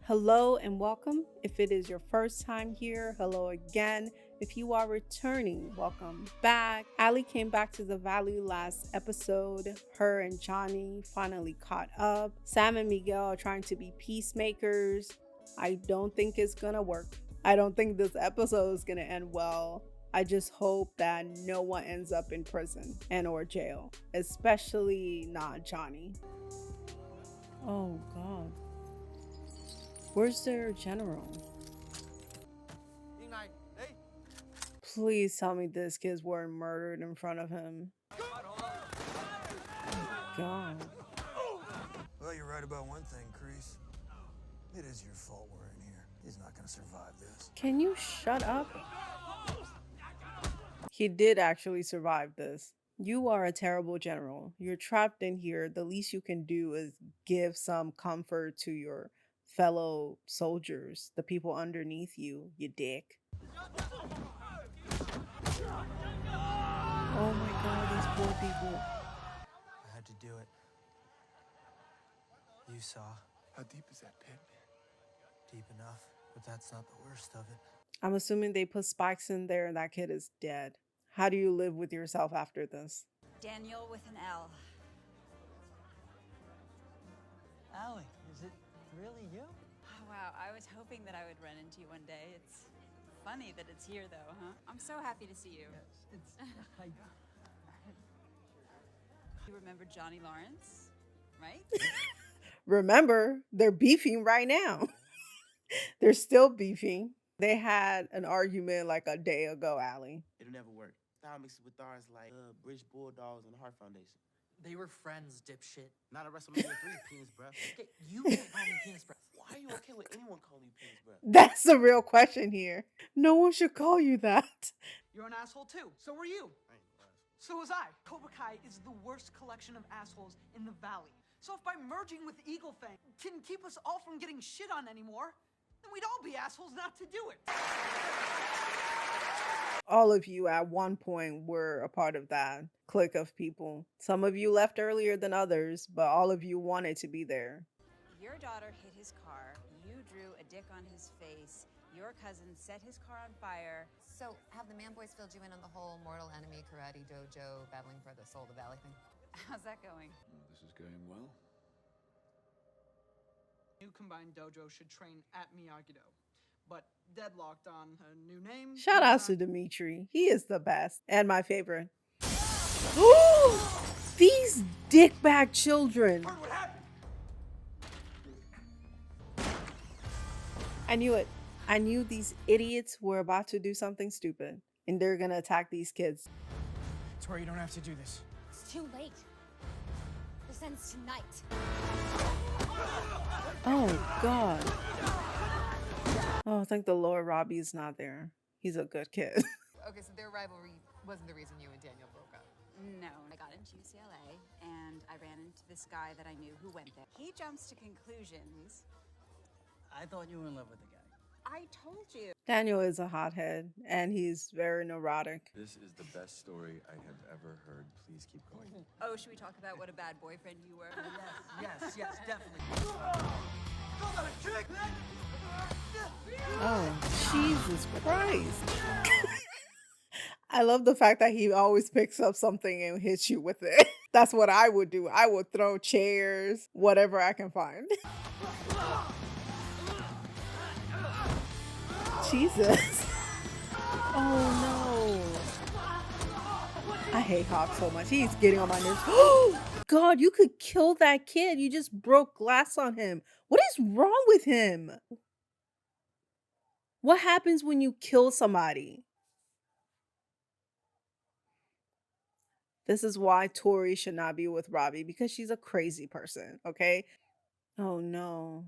Hello and welcome. If it is your first time here, hello again. If you are returning, welcome back. Allie came back to the valley last episode. Her and Johnny finally caught up. Sam and Miguel are trying to be peacemakers. I don't think it's gonna work. I don't think this episode is gonna end well. I just hope that no one ends up in prison and or jail, especially not Johnny. Oh God. Where's their general? Please tell me this kid's weren't murdered in front of him. God. Well, you're right about one thing, Kreese. It is your fault we're in here. He's not gonna survive this. Can you shut up? He did actually survive this. You are a terrible general. You're trapped in here. The least you can do is give some comfort to your fellow soldiers, the people underneath you, you dick. Oh my God, these poor people. I had to do it. You saw. How deep is that pit? Deep enough, but that's not the worst of it. I'm assuming they put spikes in there and that kid is dead. How do you live with yourself after this? Daniel with an L. Allie, is it really you? Oh, wow, I was hoping that I would run into you one day. It's funny that it's here, though, huh? I'm so happy to see you. Yes, it's... You remember Johnny Lawrence, right? Remember, they're beefing right now. They're still beefing. They had an argument like a day ago, Allie. It'll never work. Style mixes with ours like British Bulldogs and the Heart Foundation. They were friends, dipshit. Not a WrestleMania 3 penis breath. Okay, you can't call me penis breath. Why are you okay with anyone calling you penis breath? That's the real question here. No one should call you that. You're an asshole too. So were you. I ain't no asshole. So was I. Cobra Kai is the worst collection of assholes in the valley. So if by merging with Eagle Fang can keep us all from getting shit on anymore, then we'd all be assholes not to do it. All of you at one point were a part of that clique of people. Some of you left earlier than others, but all of you wanted to be there. Your daughter hit his car. You drew a dick on his face. Your cousin set his car on fire. So, have the man boys filled you in on the whole mortal enemy karate dojo battling for the soul of the valley thing? How's that going? This is going well. New combined dojo should train at miyagi-do, but deadlocked on a new name. Shout out to Dimitri. He is the best and my favorite. Ooh, these dickbag children. What happened? I knew it. I knew these idiots were about to do something stupid and they're gonna attack these kids. Tori, you don't have to do this. It's too late. This ends tonight. Oh God. Oh, thank the Lord Robbie's not there. He's a good kid. Okay, so their rivalry wasn't the reason you and Daniel broke up. No, I got into UCLA, and I ran into this guy that I knew who went there. He jumps to conclusions. I thought you were in love with the guy. I told you. Daniel is a hothead and he's very neurotic. This is the best story I have ever heard. Please keep going. Oh, should we talk about what a bad boyfriend you were? Yes, definitely. Oh, Jesus Christ. I love the fact that he always picks up something and hits you with it. That's what I would do. I would throw chairs, whatever I can find. Jesus. Oh no. I hate Hawk so much. He's getting on my nerves. Oh God, you could kill that kid. You just broke glass on him. What is wrong with him? What happens when you kill somebody? This is why Tori should not be with Robbie, because she's a crazy person, okay? Oh no.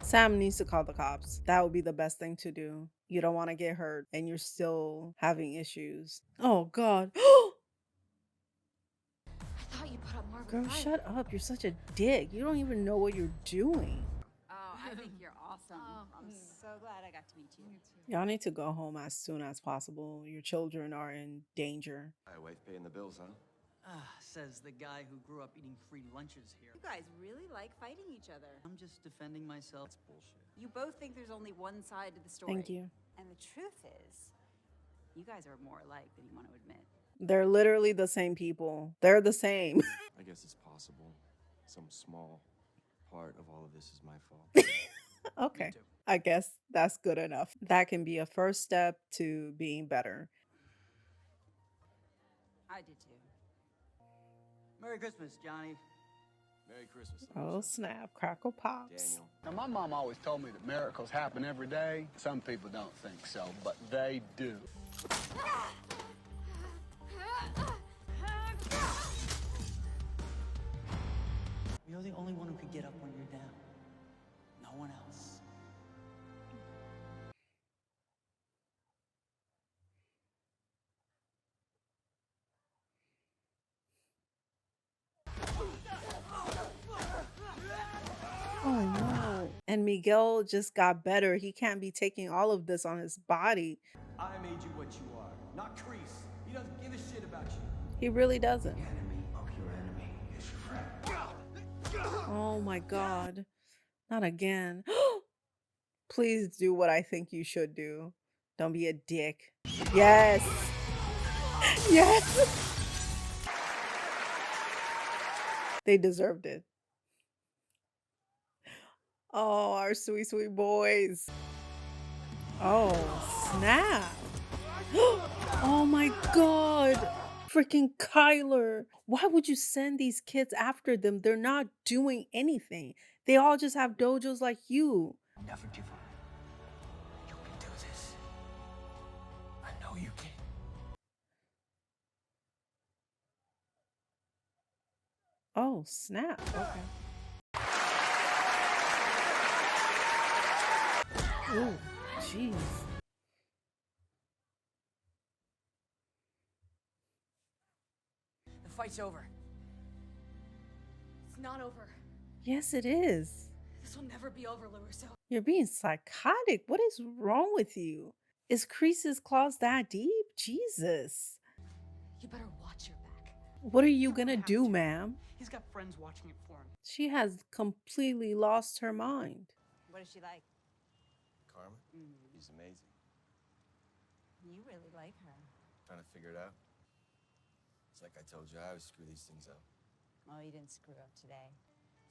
Sam needs to call the cops. That would be the best thing to do. You don't want to get hurt and you're still having issues. Oh God. I thought you put up more of a Girl, fight. shut up. You're such a dick. You don't even know what you're doing. Oh, I think you're awful. awesome. I'm so glad I got to meet you. Y'all need to go home as soon as possible. Your children are in danger. My wife paying the bills, huh? Says the guy who grew up eating free lunches here. You guys really like fighting each other. I'm just defending myself. That's bullshit. You both think there's only one side to the story. Thank you. And the truth is, you guys are more alike than you want to admit. They're literally the same people. They're the same. I guess it's possible. Some small part of all of this is my fault. Okay. Me too. I guess that's good enough. That can be a first step to being better. I did too. Merry Christmas, Johnny. Merry Christmas. Oh, snap. Crackle Pops. Daniel. Now, my mom always told me that miracles happen every day. Some people don't think so, but they do. You're the only one who could get up when you're down. No one else. Oh, no. And Miguel just got better. He can't be taking all of this on his body. I made you what you are, not Kreese. He doesn't give a shit about you. He really doesn't. The enemy of your enemy is your friend. Oh, my God. Not again. Please do what I think you should do. Don't be a dick. Yes. Yes. They deserved it. Oh, our sweet, sweet boys. Oh, snap. Oh my God. Freaking Kyler. Why would you send these kids after them? They're not doing anything. They all just have dojos like you. Never give up. You can do this. I know you can. Oh, snap. Okay. Oh, jeez. The fight's over. It's not over. Yes, it is. This will never be over, LaRusso. You're being psychotic. What is wrong with you? Is Kreese's claws that deep? Jesus. You better watch your back. What are you gonna do, ma'am? He's got friends watching it for him. She has completely lost her mind. What is she like? Karma? She's amazing. You really like her. Trying to figure it out. It's like I told you, I always screw these things up. Well, you didn't screw up today.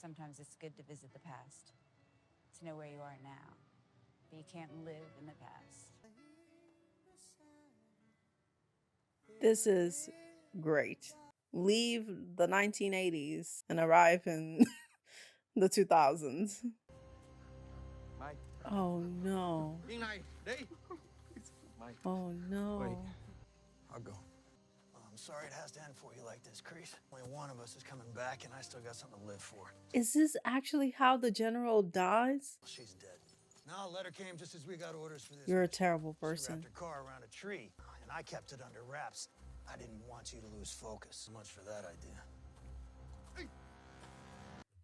Sometimes it's good to visit the past, to know where you are now. But you can't live in the past. This is great. Leave the 1980s and arrive in the 2000s. Mike. Oh no. Mike. Oh no. Wait. I'll go. I'm sorry it has to end for you like this, Kreese. Only one of us is coming back, and I still got something to live for. Is this actually how the general dies? She's dead. No, a letter came just as we got orders for this. You're a terrible She person. wrapped her car around a tree, and I kept it under wraps. I didn't want you to lose focus. So much for that idea.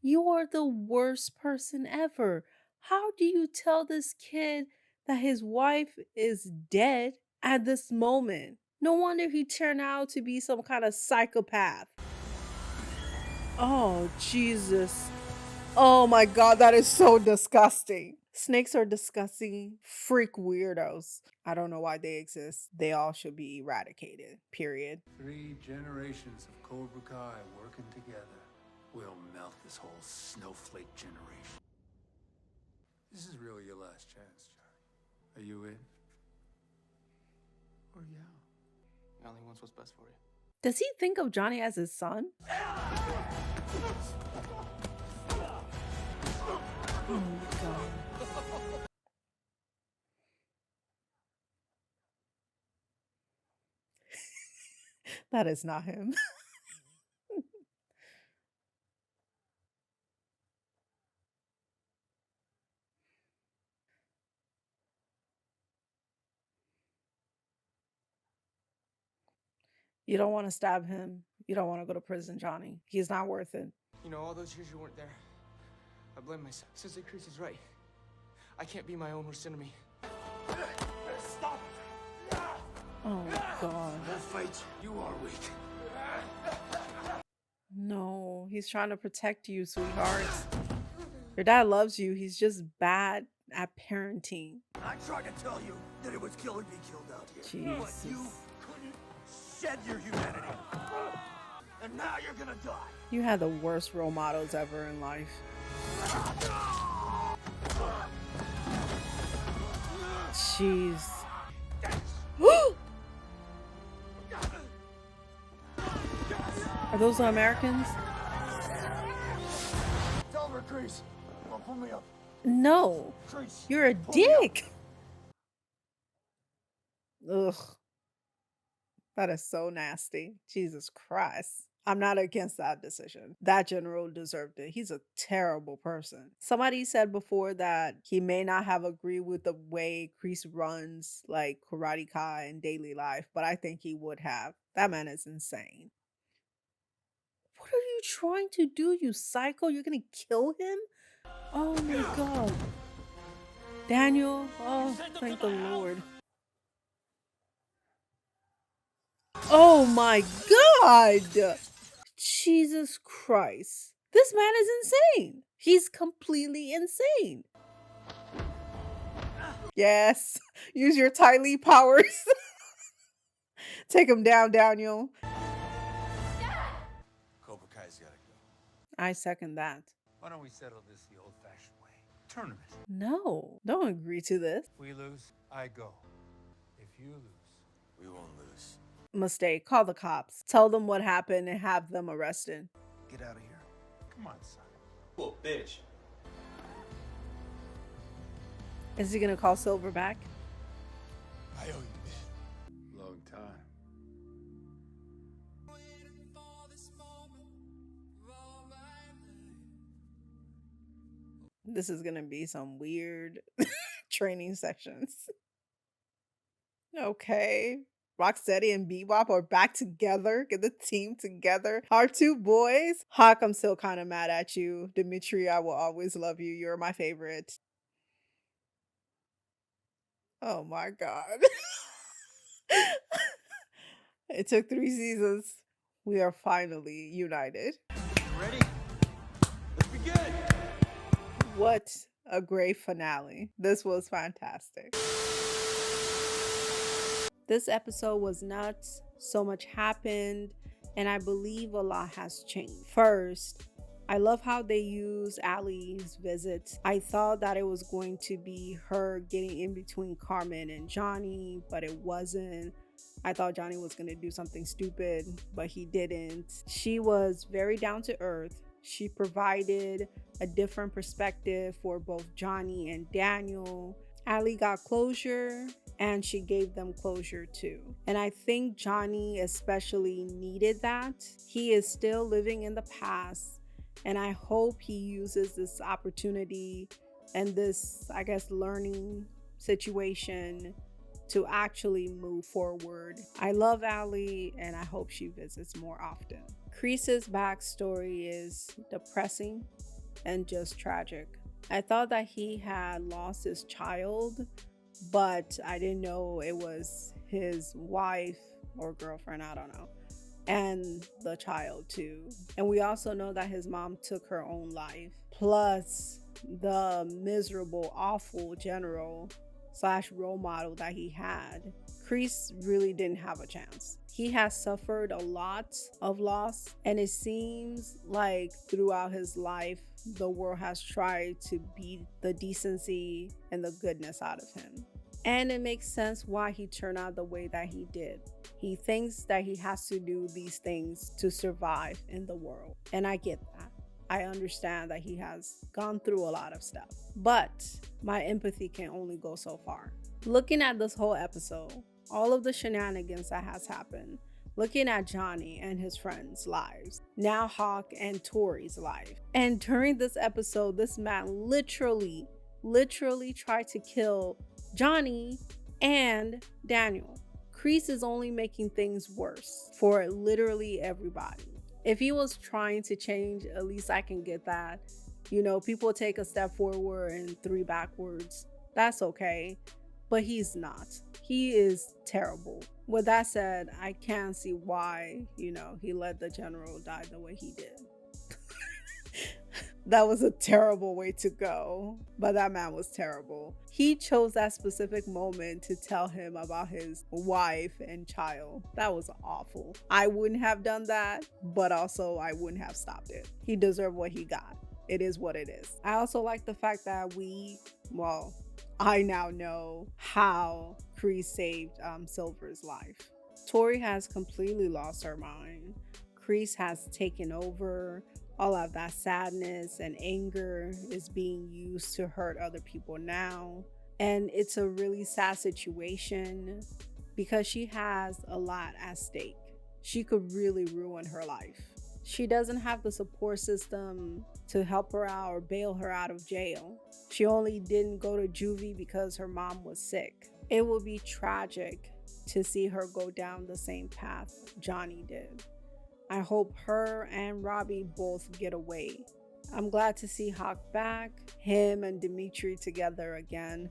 You are the worst person ever. How do you tell this kid that his wife is dead at this moment? No wonder he turned out to be some kind of psychopath. Oh, Jesus. Oh my God, that is so disgusting. Snakes are disgusting, freak weirdos. I don't know why they exist. They all should be eradicated, period. 3 generations of Cobra Kai working together will melt this whole snowflake generation. This is really your last chance, Johnny. Are you in? Or yeah? He only wants what's best for you. Does he think of Johnny as his son? Oh my God. That is not him. You don't want to stab him. You don't want to go to prison, Johnny. He's not worth it. You know, all those years you weren't there. I blame myself. Sensei Kreese is right. I can't be my own worst enemy. Stop! Oh God. We'll fight. You are weak. No, he's trying to protect you, sweetheart. Your dad loves you. He's just bad at parenting. I tried to tell you that it was kill or be killed out here. But Jesus. you couldn't shed your humanity. And now you're gonna die. You had the worst role models ever in life. Jeez. Are those the Americans? Tell her, Kreese. Don't pull me up. No. Kreese, You're a pull me up. dick. Ugh. That is so nasty. Jesus Christ. I'm not against that decision. That general deserved it. He's a terrible person. Somebody said before that he may not have agreed with the way Kreese runs like Karate Kai in daily life, but I think he would have. That man is insane. What are you trying to do, you psycho? You're gonna kill him? Oh my God. Daniel, oh, thank the Lord. Oh my God. Jesus Christ. This man is insane. He's completely insane. Yes. Use your Ty Lee powers. Take him down, Daniel. Cobra Kai's gotta go. I second that. Why don't we settle this the old-fashioned way? Tournament. No, don't agree to this. We lose, I go. If you lose, We won't lose. Mistake. Call the cops. Tell them what happened and have them arrested. Get out of here. come on, son. Well, bitch. Is he gonna call Silver back? I owe you. Long time. This is gonna be some weird training sessions. Okay. Rocksteady and Bebop are back together. Get the team together. Our two boys. Hawk, I'm still kind of mad at you. Dimitri, I will always love you. You're my favorite. Oh my God. It took 3 seasons. We are finally united. Ready? Let's begin! What a great finale. This was fantastic. This episode was nuts. So much happened, and I believe a lot has changed. First, I love how they use Allie's visit. I thought that it was going to be her getting in between Carmen and Johnny, but it wasn't. I thought Johnny was going to do something stupid, but he didn't. She was very down to earth. She provided a different perspective for both Johnny and Daniel. Allie got closure, and she gave them closure too. And I think Johnny especially needed that. He is still living in the past, and I hope he uses this opportunity and this, I guess, learning situation to actually move forward. I love Allie, and I hope she visits more often. Kreese's backstory is depressing and just tragic. I thought that he had lost his child, but I didn't know it was his wife or girlfriend, I don't know, and the child too. And we also know that his mom took her own life, plus the miserable, awful general / role model that he had. Kreese really didn't have a chance. He has suffered a lot of loss, and it seems like throughout his life, the world has tried to beat the decency and the goodness out of him. And it makes sense why he turned out the way that he did. He thinks that he has to do these things to survive in the world. And I get that. I understand that he has gone through a lot of stuff. But my empathy can only go so far. Looking at this whole episode, all of the shenanigans that has happened, looking at Johnny and his friends' lives, now Hawk and Tori's life. And during this episode, this man literally tried to kill Johnny and Daniel. Kreese is only making things worse for literally everybody. If he was trying to change, at least I can get that. You know, people take a step forward and 3 backwards. That's okay. But he's not. He is terrible. With that said, I can see why, you know, he let the general die the way he did. That was a terrible way to go, but that man was terrible. He chose that specific moment to tell him about his wife and child. That was awful. I wouldn't have done that, but also I wouldn't have stopped it. He deserved what he got. It is what it is. I also like the fact that I now know how Kreese saved Silver's life. Tori has completely lost her mind. Kreese has taken over. All of that sadness and anger is being used to hurt other people now. And it's a really sad situation because she has a lot at stake. She could really ruin her life. She doesn't have the support system to help her out or bail her out of jail. She only didn't go to juvie because her mom was sick. It would be tragic to see her go down the same path Johnny did. I hope her and Robbie both get away. I'm glad to see Hawk back, him and Dimitri together again,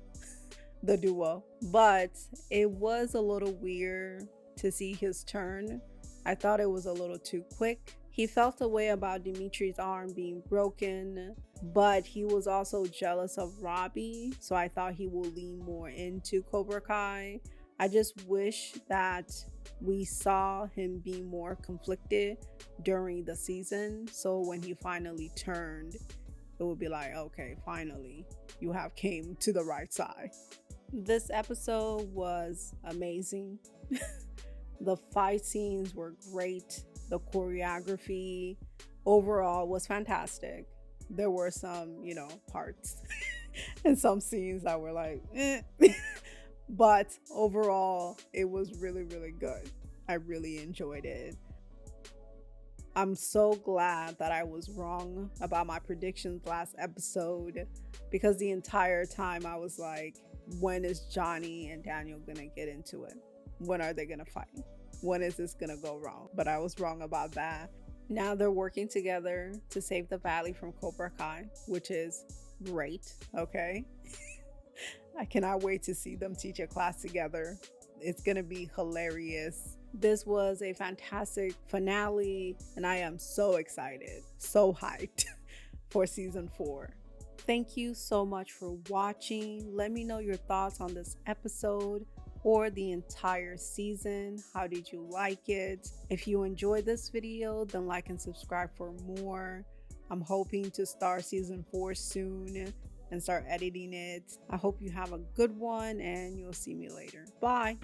the duo. But it was a little weird to see his turn. I thought it was a little too quick. He felt a way about Dimitri's arm being broken, but he was also jealous of Robbie, so I thought he would lean more into Cobra Kai. I just wish that we saw him be more conflicted during the season, so when he finally turned, it would be like, okay, finally, you have came to the right side. This episode was amazing. The fight scenes were great. The choreography overall was fantastic. There were some, parts and some scenes that were like, eh. But overall, it was really, really good. I really enjoyed it. I'm so glad that I was wrong about my predictions last episode, because the entire time I was like, when is Johnny and Daniel gonna get into it? When are they gonna fight? When is this gonna go wrong? But I was wrong about that. Now they're working together to save the valley from Cobra Kai, which is great, okay? I cannot wait to see them teach a class together. It's gonna be hilarious. This was a fantastic finale, and I am so excited, so hyped for season 4. Thank you so much for watching. Let me know your thoughts on this episode or the entire season. How did you like it? If you enjoyed this video, then like and subscribe for more. I'm hoping to start season 4 soon and start editing it. I hope you have a good one, and you'll see me later. Bye.